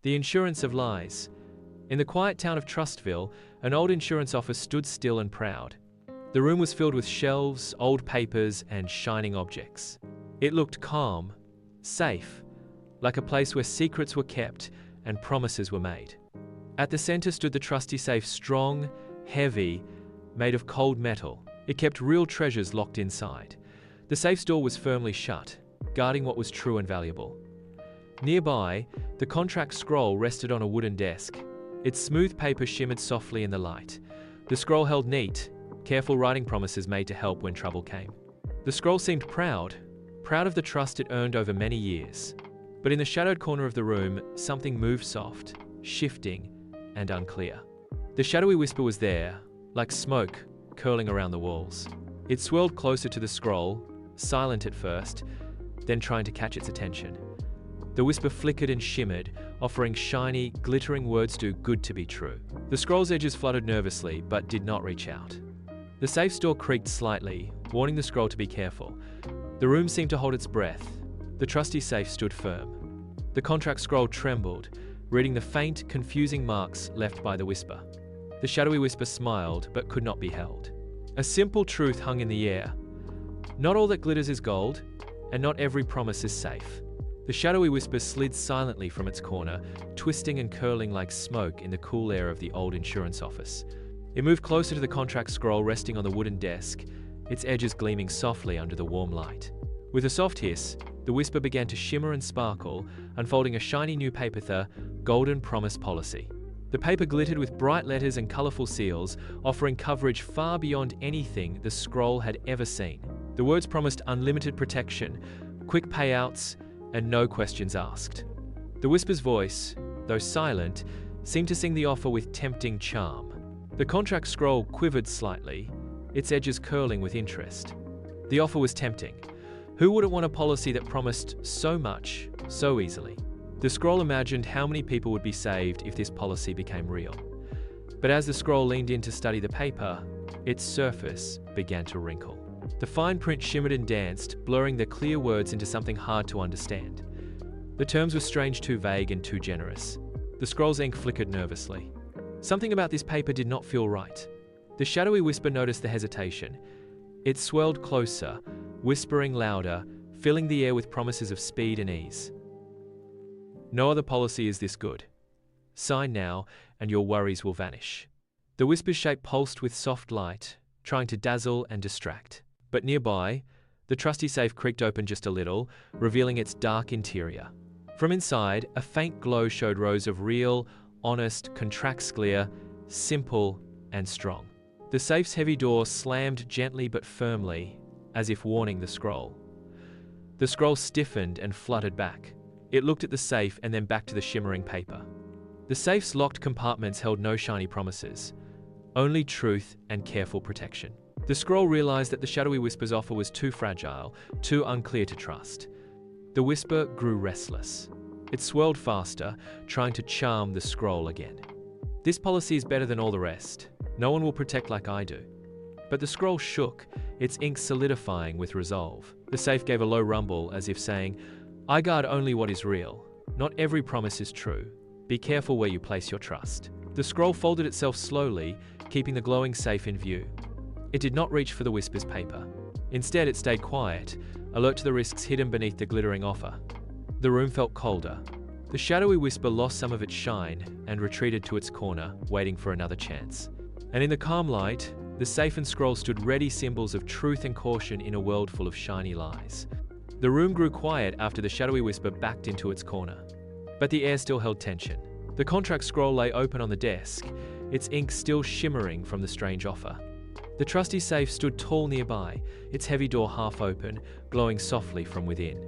The insurance of lies. In the quiet town of Trustville, an old insurance office stood still and proud. The room was filled with shelves, old papers, and shining objects. It looked calm, safe, like a place where secrets were kept and promises were made. At the center stood the Trusty Safe, strong, heavy, made of cold metal. It kept real treasures locked inside. The safe's door was firmly shut, guarding what was true and valuable. Nearby, the contract scroll rested on a wooden desk. Its smooth paper shimmered softly in the light. The scroll held neat, careful writing promises made to help when trouble came. The scroll seemed proud of the trust it earned over many years. But in the shadowed corner of the room, something moved soft, shifting, and unclear. The shadowy whisper was there, like smoke curling around the walls. It swirled closer to the scroll, silent at first, then trying to catch its attention. The whisper flickered and shimmered, offering shiny, glittering words too good to be true. The scroll's edges fluttered nervously, but did not reach out. The safe's door creaked slightly, warning the scroll to be careful. The room seemed to hold its breath. The trusty safe stood firm. The contract scroll trembled, reading the faint, confusing marks left by the whisper. The shadowy whisper smiled, but could not be held. A simple truth hung in the air. Not all that glitters is gold, and not every promise is safe. The shadowy whisper slid silently from its corner, twisting and curling like smoke in the cool air of the old insurance office. It moved closer to the contract scroll resting on the wooden desk, its edges gleaming softly under the warm light. With a soft hiss, the whisper began to shimmer and sparkle, unfolding a shiny new paper, the Golden Promise Policy. The paper glittered with bright letters and colorful seals, offering coverage far beyond anything the scroll had ever seen. The words promised unlimited protection, quick payouts, and no questions asked. The whisper's voice, though silent, seemed to sing the offer with tempting charm. The contract scroll quivered slightly, its edges curling with interest. The offer was tempting. Who wouldn't want a policy that promised so much, so easily? The scroll imagined how many people would be saved if this policy became real. But as the scroll leaned in to study the paper, its surface began to wrinkle. The fine print shimmered and danced, blurring the clear words into something hard to understand. The terms were strange, too vague and too generous. The scroll's ink flickered nervously. Something about this paper did not feel right. The shadowy whisper noticed the hesitation. It swirled closer, whispering louder, filling the air with promises of speed and ease. No other policy is this good. Sign now, and your worries will vanish. The whisper's shape pulsed with soft light, trying to dazzle and distract. But nearby, the trusty safe creaked open just a little, revealing its dark interior. From inside, a faint glow showed rows of real, honest contracts, clear, simple, and strong. The safe's heavy door slammed gently but firmly, as if warning the scroll. The scroll stiffened and fluttered back. It looked at the safe and then back to the shimmering paper. The safe's locked compartments held no shiny promises, only truth and careful protection. The scroll realized that the shadowy whisper's offer was too fragile, too unclear to trust. The whisper grew restless. It swirled faster, trying to charm the scroll again. This policy is better than all the rest. No one will protect like I do. But the scroll shook, its ink solidifying with resolve. The safe gave a low rumble, as if saying, I guard only what is real. Not every promise is true. Be careful where you place your trust. The scroll folded itself slowly, keeping the glowing safe in view. It did not reach for the whisper's paper. Instead, it stayed quiet, alert to the risks hidden beneath the glittering offer. The room felt colder. The shadowy whisper lost some of its shine and retreated to its corner, waiting for another chance. And in the calm light, the safe and scroll stood ready, symbols of truth and caution in a world full of shiny lies. The room grew quiet after the shadowy whisper backed into its corner. But the air still held tension. The contract scroll lay open on the desk, its ink still shimmering from the strange offer. The trusty safe stood tall nearby, its heavy door half open, glowing softly from within.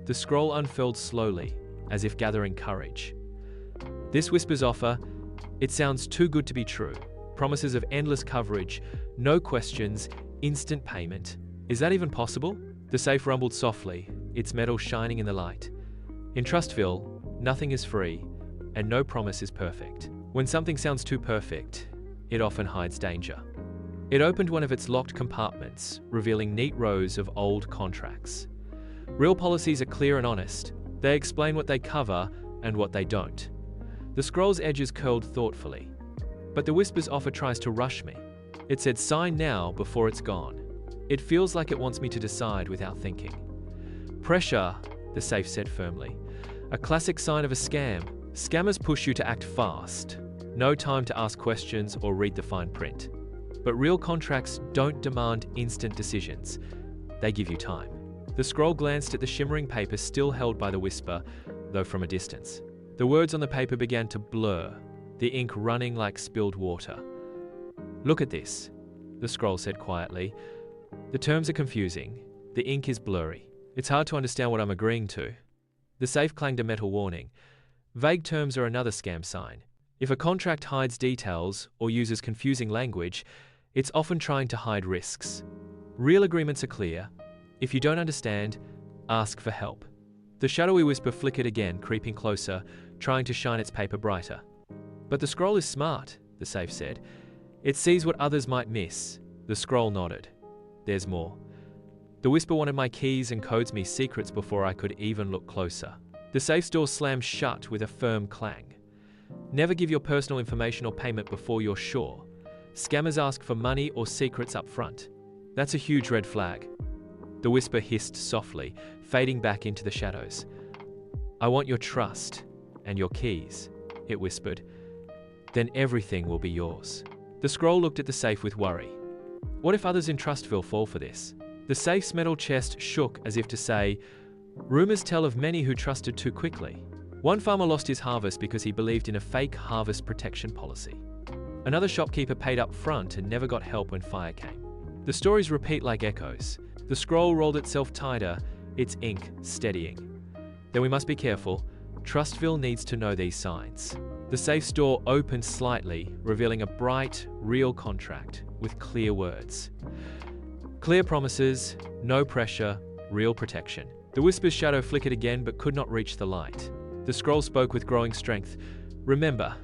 The scroll unfurled slowly, as if gathering courage. This whisper's offer, it sounds too good to be true. Promises of endless coverage, no questions, instant payment. Is that even possible? The safe rumbled softly, its metal shining in the light. In Trustville, nothing is free, and no promise is perfect. When something sounds too perfect, it often hides danger. It opened one of its locked compartments, revealing neat rows of old contracts. Real policies are clear and honest. They explain what they cover and what they don't. The scroll's edges curled thoughtfully. But the whisper's offer tries to rush me. It said, "Sign now before it's gone." It feels like it wants me to decide without thinking. "Pressure," the safe said firmly. "A classic sign of a scam. Scammers push you to act fast. No time to ask questions or read the fine print. But real contracts don't demand instant decisions. They give you time." The scroll glanced at the shimmering paper still held by the whisper, though from a distance. The words on the paper began to blur, the ink running like spilled water. "Look at this," the scroll said quietly. "The terms are confusing. The ink is blurry. It's hard to understand what I'm agreeing to." The safe clanged a metal warning. Vague terms are another scam sign. If a contract hides details or uses confusing language, it's often trying to hide risks. Real agreements are clear. If you don't understand, ask for help. The shadowy whisper flickered again, creeping closer, trying to shine its paper brighter. "But the scroll is smart," the safe said. "It sees what others might miss." The scroll nodded. "There's more. The whisper wanted my keys and codes me secrets before I could even look closer." The safe's door slammed shut with a firm clang. "Never give your personal information or payment before you're sure. Scammers ask for money or secrets up front. That's a huge red flag." The whisper hissed softly, fading back into the shadows. "I want your trust and your keys," it whispered. "Then everything will be yours." The scroll looked at the safe with worry. What if others in Trustville fall for this? The safe's metal chest shook as if to say, "Rumors tell of many who trusted too quickly." One farmer lost his harvest because he believed in a fake harvest protection policy. Another shopkeeper paid up front and never got help when fire came. The stories repeat like echoes. The scroll rolled itself tighter, its ink steadying. "Then we must be careful. Trustville needs to know these signs." The safe's door opened slightly, revealing a bright, real contract with clear words. Clear promises, no pressure, real protection. The whisper's shadow flickered again but could not reach the light. The scroll spoke with growing strength. "Remember,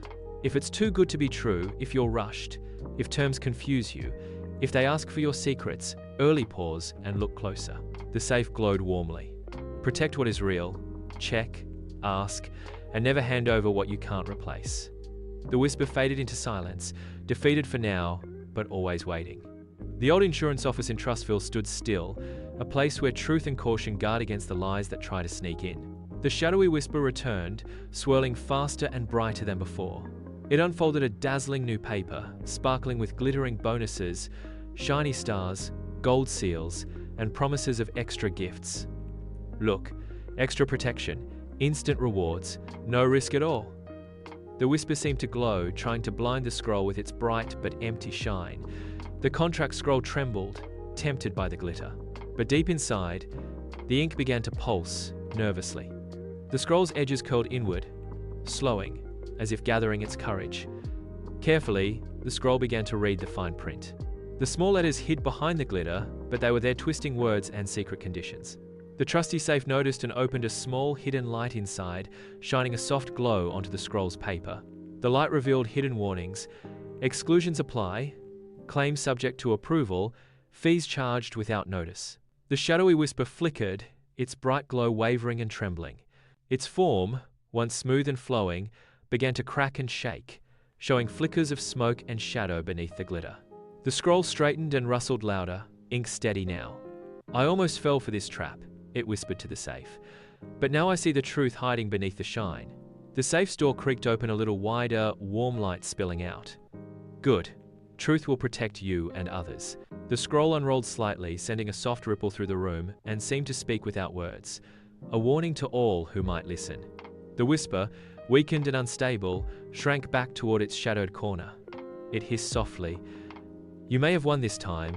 if it's too good to be true, if you're rushed, if terms confuse you, if they ask for your secrets, early pause and look closer." The safe glowed warmly. "Protect what is real, check, ask, and never hand over what you can't replace." The whisper faded into silence, defeated for now, but always waiting. The old insurance office in Trustville stood still, a place where truth and caution guard against the lies that try to sneak in. The shadowy whisper returned, swirling faster and brighter than before. It unfolded a dazzling new paper, sparkling with glittering bonuses, shiny stars, gold seals, and promises of extra gifts. "Look, extra protection, instant rewards, no risk at all." The whisper seemed to glow, trying to blind the scroll with its bright but empty shine. The contract scroll trembled, tempted by the glitter. But deep inside, the ink began to pulse, nervously. The scroll's edges curled inward, slowing, as if gathering its courage. Carefully, the scroll began to read the fine print. The small letters hid behind the glitter, but they were there twisting words and secret conditions. The Trusty Safe noticed and opened a small hidden light inside, shining a soft glow onto the scroll's paper. The light revealed hidden warnings. Exclusions apply, claims subject to approval, fees charged without notice. The shadowy whisper flickered, its bright glow wavering and trembling. Its form, once smooth and flowing, began to crack and shake, showing flickers of smoke and shadow beneath the glitter. The scroll straightened and rustled louder, ink steady now. "I almost fell for this trap," it whispered to the safe. "But now I see the truth hiding beneath the shine." The safe's door creaked open a little wider, warm light spilling out. "Good. Truth will protect you and others." The scroll unrolled slightly, sending a soft ripple through the room, and seemed to speak without words, a warning to all who might listen. The whisper, weakened and unstable, shrank back toward its shadowed corner. It hissed softly, "You may have won this time,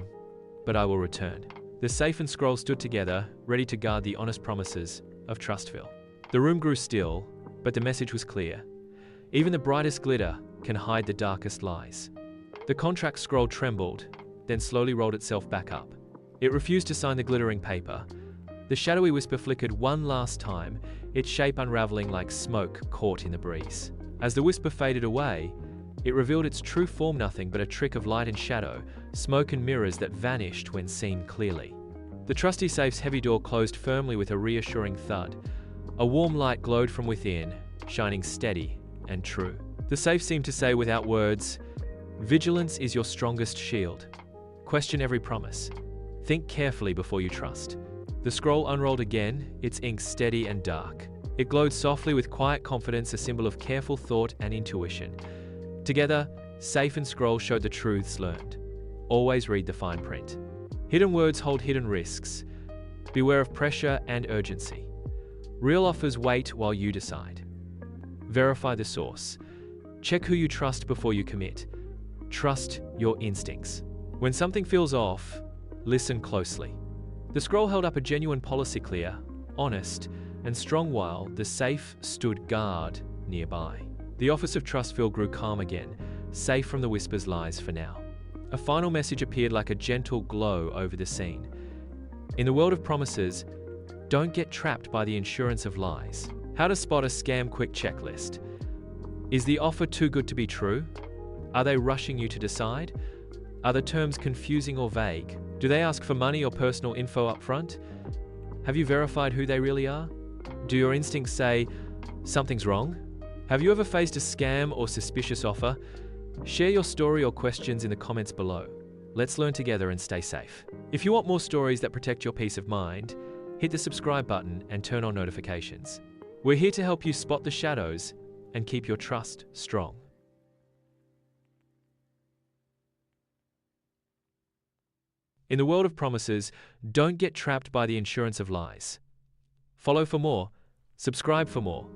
but I will return." The safe and scroll stood together, ready to guard the honest promises of Trustville. The room grew still, but the message was clear. Even the brightest glitter can hide the darkest lies. The contract scroll trembled, then slowly rolled itself back up. It refused to sign the glittering paper. The shadowy whisper flickered one last time, its shape unraveling like smoke caught in the breeze. As the whisper faded away, it revealed its true form, nothing but a trick of light and shadow, smoke and mirrors that vanished when seen clearly. The Trusty Safe's heavy door closed firmly with a reassuring thud. A warm light glowed from within, shining steady and true. The safe seemed to say without words, "Vigilance is your strongest shield. Question every promise. Think carefully before you trust." The scroll unrolled again, its ink steady and dark. It glowed softly with quiet confidence, a symbol of careful thought and intuition. Together, safe and scroll showed the truths learned. Always read the fine print. Hidden words hold hidden risks. Beware of pressure and urgency. Real offers wait while you decide. Verify the source. Check who you trust before you commit. Trust your instincts. When something feels off, listen closely. The scroll held up a genuine policy, clear, honest, and strong, while the safe stood guard nearby. The office of Trustville grew calm again, safe from the whisper's lies for now. A final message appeared like a gentle glow over the scene. In the world of promises, don't get trapped by the insurance of lies. How to spot a scam quick checklist. Is the offer too good to be true? Are they rushing you to decide? Are the terms confusing or vague? Do they ask for money or personal info up front? Have you verified who they really are? Do your instincts say, something's wrong? Have you ever faced a scam or suspicious offer? Share your story or questions in the comments below. Let's learn together and stay safe. If you want more stories that protect your peace of mind, hit the subscribe button and turn on notifications. We're here to help you spot the shadows and keep your trust strong. In the world of promises, don't get trapped by the insurance of lies. Follow for more, subscribe for more.